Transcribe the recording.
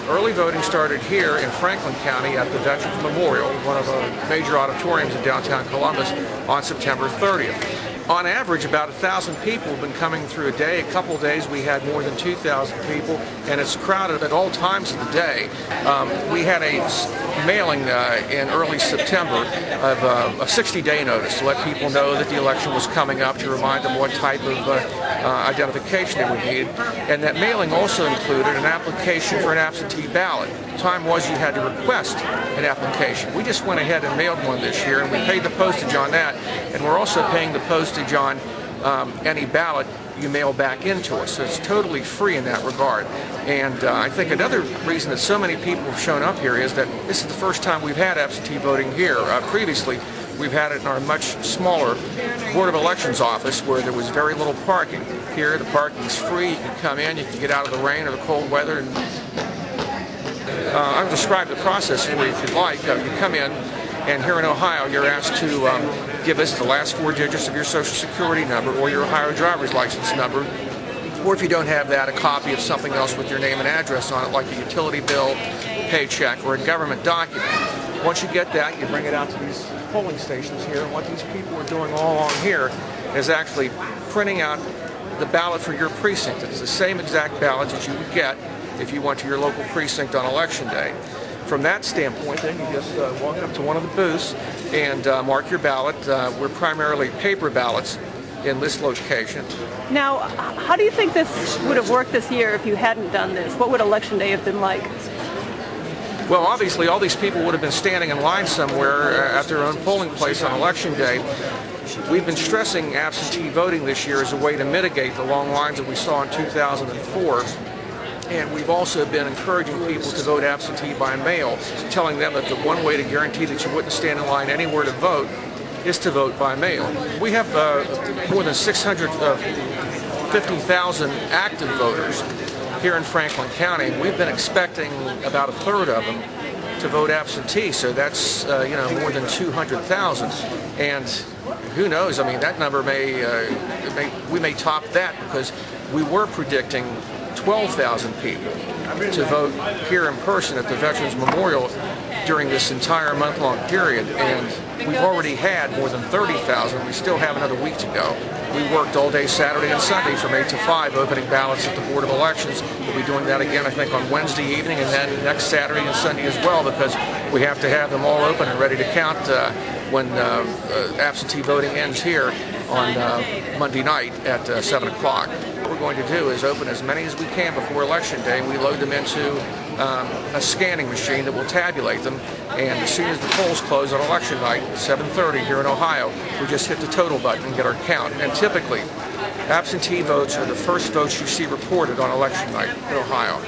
Early voting started here in Franklin County at the Veterans Memorial, one of the major auditoriums in downtown Columbus, on September 30th. On average, about 1,000 people have been coming through a day. A couple of days we had more than 2,000 people, and it's crowded at all times of the day. We had a mailing in early September of a 60-day notice to let people know that the election was coming up, to remind them what type of identification they would need. And that mailing also included an application for an absentee ballot. The time was you had to request an application. We just went ahead and mailed one this year, and we paid the postage on that, and we're also paying the postage on any ballot you mail back into us. So it's totally free in that regard. And I think another reason that so many people have shown up here is that this is the first time we've had absentee voting here. Previously, we've had it in our much smaller Board of Elections office where there was very little parking. Here, the parking's free. You can come in, you can get out of the rain or the cold weather. And I'll describe the process for you if you'd like. You come in, and here in Ohio, you're asked to give us the last 4 digits of your Social Security number or your Ohio driver's license number, or if you don't have that, a copy of something else with your name and address on it, like a utility bill, paycheck, or a government document. Once you get that, you bring it out to these polling stations here, and what these people are doing all along here is actually printing out the ballot for your precinct. It's the same exact ballot that you would get if you went to your local precinct on Election Day. From that standpoint, then you just walk up to one of the booths and mark your ballot. We're primarily paper ballots in this location. Now, how do you think this would have worked this year if you hadn't done this? What would Election Day have been like? Well, obviously, all these people would have been standing in line somewhere at their own polling place on Election Day. We've been stressing absentee voting this year as a way to mitigate the long lines that we saw in 2004. And we've also been encouraging people to vote absentee by mail, telling them that the one way to guarantee that you wouldn't stand in line anywhere to vote is to vote by mail. We have more than 650,000 active voters here in Franklin County, and we've been expecting about a third of them to vote absentee, so that's more than 200,000. And who knows? I mean, that number we may top that, because we were predicting 12,000 people to vote here in person at the Veterans Memorial during this entire month-long period, and we've already had more than 30,000. We still have another week to go. We worked all day Saturday and Sunday from 8 to 5 opening ballots at the Board of Elections. We'll be doing that again, I think, on Wednesday evening, and then next Saturday and Sunday as well, because we have to have them all open and ready to count when absentee voting ends here on Monday night at 7 o'clock. What we're going to do is open as many as we can before Election Day. We load them into a scanning machine that will tabulate them, and as soon as the polls close on Election night at 7:30 here in Ohio, we just hit the total button and get our count. And typically, absentee votes are the first votes you see reported on Election night in Ohio.